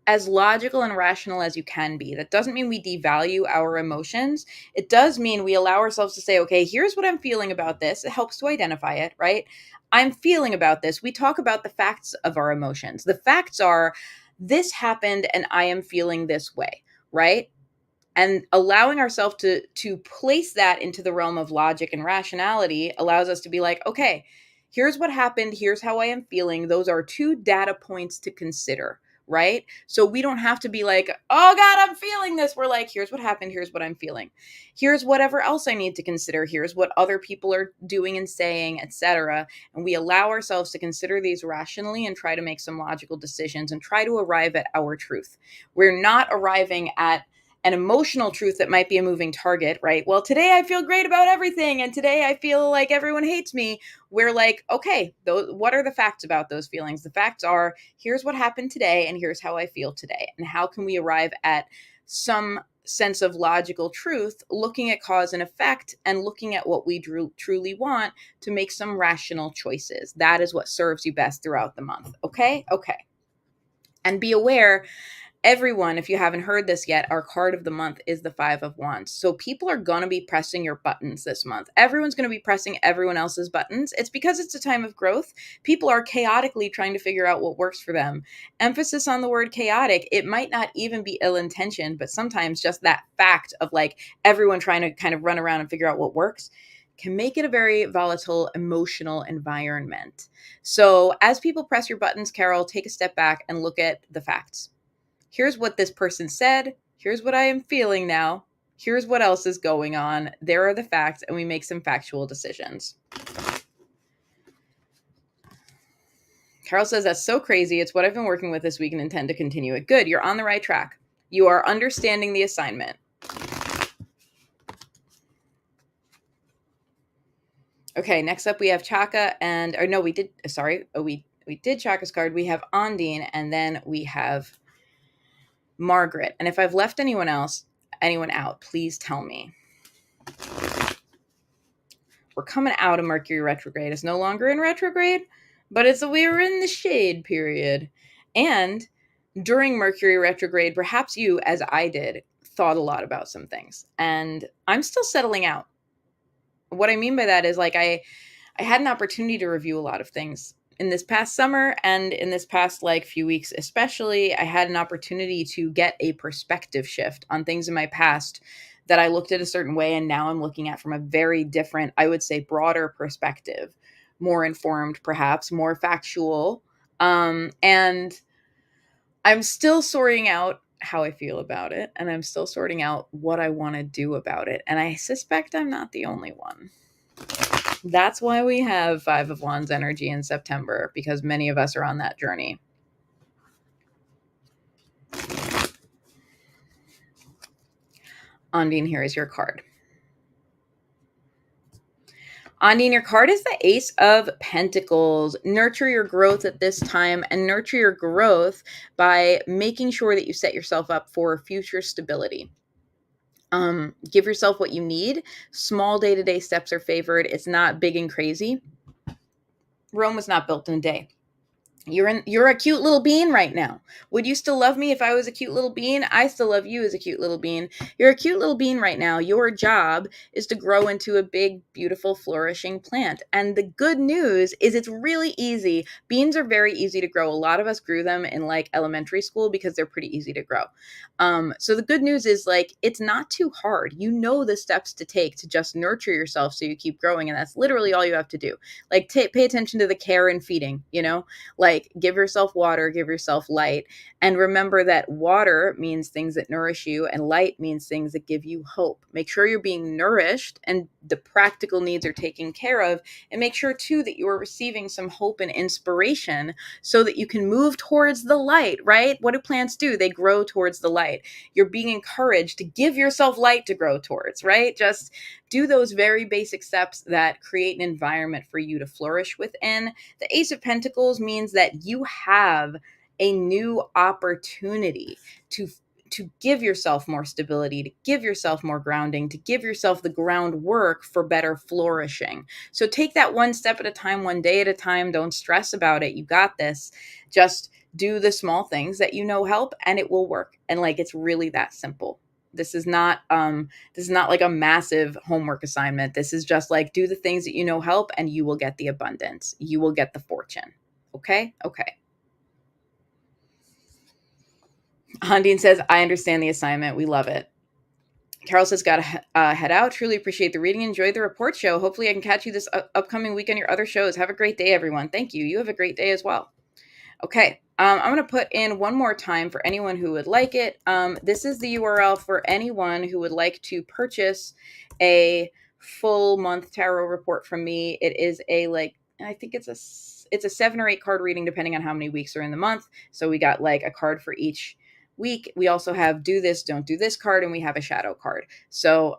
A: as logical and rational as you can be. That doesn't mean we devalue our emotions. It does mean we allow ourselves to say, okay, here's what I'm feeling about this. It helps to identify it, right? I'm feeling about this. We talk about the facts of our emotions. The facts are, this happened and I am feeling this way, right? And allowing ourselves to place that into the realm of logic and rationality allows us to be like, okay, here's what happened, here's how I am feeling. Those are two data points to consider, right? So we don't have to be like, oh god, I'm feeling this. We're like, here's what happened, here's what I'm feeling, here's whatever else I need to consider, here's what other people are doing and saying, etc. And we allow ourselves to consider these rationally and try to make some logical decisions and try to arrive at our truth. We're not arriving at an emotional truth that might be a moving target, right? Well, today I feel great about everything, and today I feel like everyone hates me. We're like, okay, what are the facts about those feelings? The facts are, here's what happened today, and here's how I feel today. And how can we arrive at some sense of logical truth, looking at cause and effect and looking at what we truly want to make some rational choices? That is what serves you best throughout the month. Okay? Okay. And be aware, everyone, if you haven't heard this yet, our card of the month is the Five of Wands. So people are going to be pressing your buttons this month. Everyone's going to be pressing everyone else's buttons. It's because it's a time of growth. People are chaotically trying to figure out what works for them. Emphasis on the word chaotic. It might not even be ill-intentioned, but sometimes just that fact of like everyone trying to kind of run around and figure out what works can make it a very volatile, emotional environment. So as people press your buttons, Carol, take a step back and look at the facts. Here's what this person said. Here's what I am feeling now. Here's what else is going on. There are the facts, and we make some factual decisions. Carol says, that's so crazy. It's what I've been working with this week and intend to continue it. Good. You're on the right track. You are understanding the assignment. Okay, next up we have Chaka and, or no, we did, sorry, we did Chaka's card. We have Ondine, and then we have Margaret. And if I've left anyone out, please tell me. We're coming out of Mercury retrograde. It's no longer in retrograde, but we were in the shade period. And during Mercury retrograde, perhaps you, as I did, thought a lot about some things. And I'm still settling out. What I mean by that is like I had an opportunity to review a lot of things in this past summer, and in this past like few weeks especially. I had an opportunity to get a perspective shift on things in my past that I looked at a certain way, and now I'm looking at from a very different, I would say, broader perspective, more informed, perhaps more factual. And I'm still sorting out how I feel about it, and I'm still sorting out what I want to do about it. And I suspect I'm not the only one. That's why we have Five of Wands energy in September, because many of us are on that journey. Ondine, here is your card. Ondine, your card is the Ace of Pentacles. Nurture your growth at this time, and nurture your growth by making sure that you set yourself up for future stability. Give yourself what you need. Small day-to-day steps are favored. It's not big and crazy. Rome was not built in a day. You're a cute little bean right now. Would you still love me if I was a cute little bean? I still love you as a cute little bean. You're a cute little bean right now. Your job is to grow into a big, beautiful, flourishing plant. And the good news is it's really easy. Beans are very easy to grow. A lot of us grew them in like elementary school because they're pretty easy to grow. So the good news is like it's not too hard. You know the steps to take to just nurture yourself so you keep growing, and that's literally all you have to do. Like pay attention to the care and feeding, you know? Like, give yourself water, give yourself light. And remember that water means things that nourish you, and light means things that give you hope. Make sure you're being nourished and the practical needs are taken care of. And make sure, too, that you are receiving some hope and inspiration so that you can move towards the light, right? What do plants do? They grow towards the light. You're being encouraged to give yourself light to grow towards, right? Just do those very basic steps that create an environment for you to flourish within. The Ace of Pentacles means that you have a new opportunity to give yourself more stability, to give yourself more grounding, to give yourself the groundwork for better flourishing. So take that one step at a time, one day at a time. Don't stress about it. You got this. Just do the small things that you know help and it will work. And like it's really that simple. This is not like a massive homework assignment. This is just like do the things that you know help and you will get the abundance. You will get the fortune. Okay? Okay. Handine says, I understand the assignment. We love it. Carol says, got to head out. Truly appreciate the reading. Enjoy the report show. Hopefully, I can catch you this upcoming week on your other shows. Have a great day, everyone. Thank you. You have a great day as well. Okay, I'm going to put in one more time for anyone who would like it. This is the URL for anyone who would like to purchase a full month tarot report from me. It is I think it's a 7 or 8 card reading depending on how many weeks are in the month. So we got like a card for each week. We also have do this, don't do this card, and we have a shadow card. So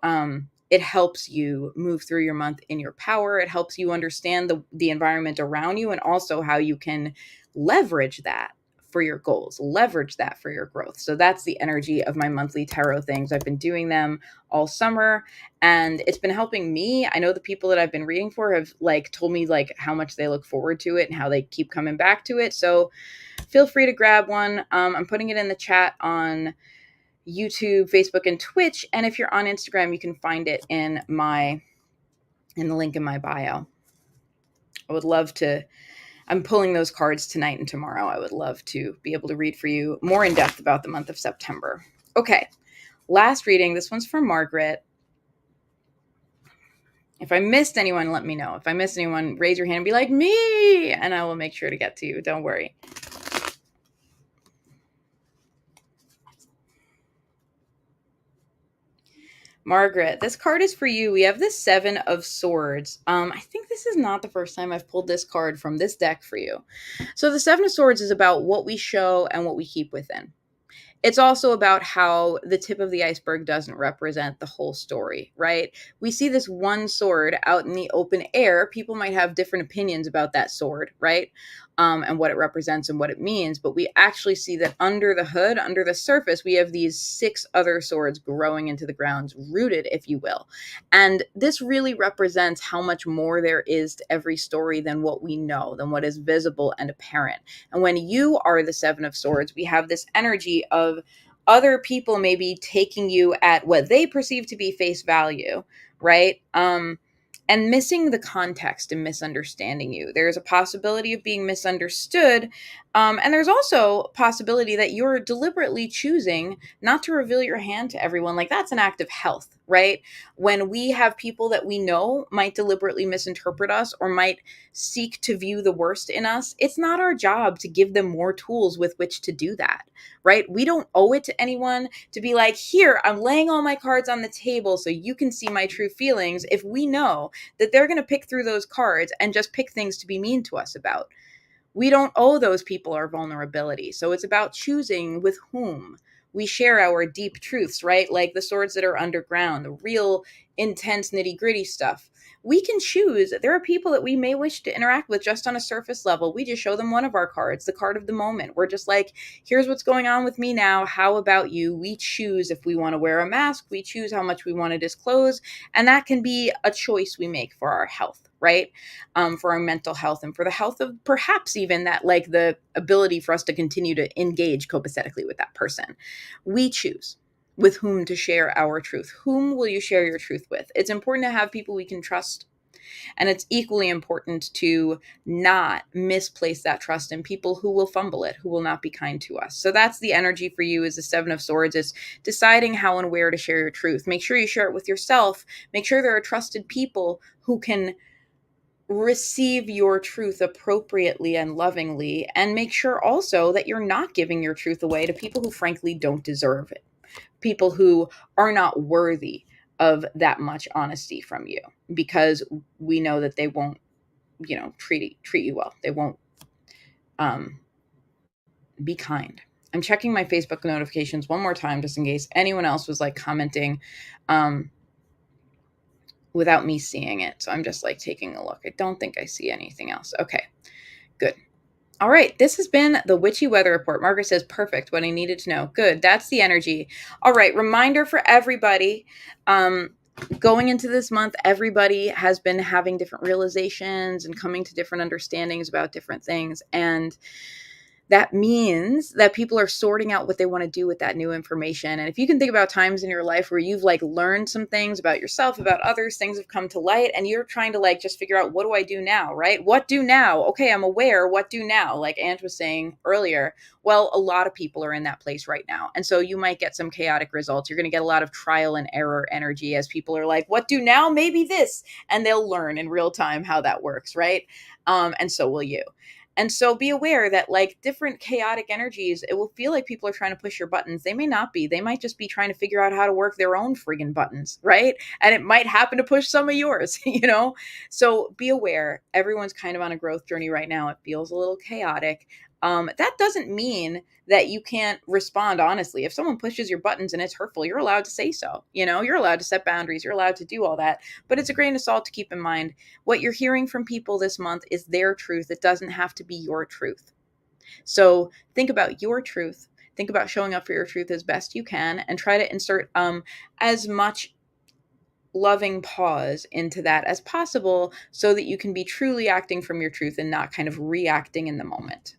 A: it helps you move through your month in your power. It helps you understand the environment around you and also how you can leverage that for your goals, leverage that for your growth. So that's the energy of my monthly tarot things. I've been doing them all summer and it's been helping me. I know the people that I've been reading for have like told me like how much they look forward to it and how they keep coming back to it. So feel free to grab one. I'm putting it in the chat on YouTube, Facebook, and Twitch. And if you're on Instagram, you can find it in the link in my bio. I would love to. I'm pulling those cards tonight and tomorrow. I would love to be able to read for you more in depth about the month of September. Okay, last reading. This one's from Margaret. If I missed anyone, let me know. If I missed anyone, raise your hand and be like, me, and I will make sure to get to you. Don't worry. Margaret, this card is for you. We have the 7 of Swords. I think this is not the first time I've pulled this card from this deck for you. So the 7 of Swords is about what we show and what we keep within. It's also about how the tip of the iceberg doesn't represent the whole story, right? We see this one sword out in the open air. People might have different opinions about that sword, right? And what it represents and what it means. But we actually see that under the hood, under the surface, we have these 6 other swords growing into the ground, rooted, if you will. And this really represents how much more there is to every story than what we know, than what is visible and apparent. And when you are the 7 of Swords, we have this energy of other people maybe taking you at what they perceive to be face value, right? And missing the context and misunderstanding you. There's a possibility of being misunderstood. And there's also a possibility that you're deliberately choosing not to reveal your hand to everyone. Like that's an act of health, right? When we have people that we know might deliberately misinterpret us or might seek to view the worst in us, it's not our job to give them more tools with which to do that, right? We don't owe it to anyone to be like, here, I'm laying all my cards on the table so you can see my true feelings if we know that they're going to pick through those cards and just pick things to be mean to us about. We don't owe those people our vulnerability. So it's about choosing with whom we share our deep truths, right? Like the swords that are underground, the real intense nitty gritty stuff. We can choose. There are people that we may wish to interact with just on a surface level. We just show them one of our cards, the card of the moment. We're just like, here's what's going on with me now. How about you? We choose if we want to wear a mask. We choose how much we want to disclose. And that can be a choice we make for our health, right? For our mental health and for the health of perhaps even that, like the ability for us to continue to engage copacetically with that person. We choose with whom to share our truth. Whom will you share your truth with? It's important to have people we can trust. And it's equally important to not misplace that trust in people who will fumble it, who will not be kind to us. So that's the energy for you is the Seven of Swords, is deciding how and where to share your truth. Make sure you share it with yourself. Make sure there are trusted people who can receive your truth appropriately and lovingly, and make sure also that you're not giving your truth away to people who frankly don't deserve it, people who are not worthy of that much honesty from you, because we know that they won't, treat you well. They won't um, be kind. I'm checking my Facebook notifications one more time just in case anyone else was like commenting without me seeing it. So I'm just like taking a look. I don't think I see anything else. Okay, good. All right, this has been the Witchy Weather Report. Margaret says, perfect, what I needed to know. Good, that's the energy. All right, reminder for everybody. Going into this month, everybody has been having different realizations and coming to different understandings about different things. And that means that people are sorting out what they want to do with that new information. And if you can think about times in your life where you've like learned some things about yourself, about others, things have come to light, and you're trying to like just figure out, what do I do now, right? What do now? Okay, I'm aware. What do now? Like Ange was saying earlier, well, a lot of people are in that place right now. And so you might get some chaotic results. You're going to get a lot of trial and error energy as people are like, what do now? Maybe this. And they'll learn in real time how that works, right? And so will you. And so be aware that like different chaotic energies, it will feel like people are trying to push your buttons. They may not be. They might just be trying to figure out how to work their own friggin' buttons, right? And it might happen to push some of yours, So be aware. Everyone's kind of on a growth journey right now. It feels a little chaotic. That doesn't mean that you can't respond honestly. If someone pushes your buttons and it's hurtful, you're allowed to say so. You're allowed to set boundaries. You're allowed to do all that. But it's a grain of salt to keep in mind. What you're hearing from people this month is their truth. It doesn't have to be your truth. So think about your truth. Think about showing up for your truth as best you can, and try to insert as much loving pause into that as possible so that you can be truly acting from your truth and not kind of reacting in the moment.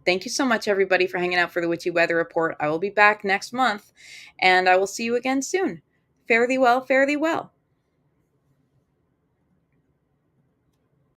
A: Thank you so much, everybody, for hanging out for the Witchy Weather Report. I will be back next month, and I will see you again soon. Fare thee well, fare thee well.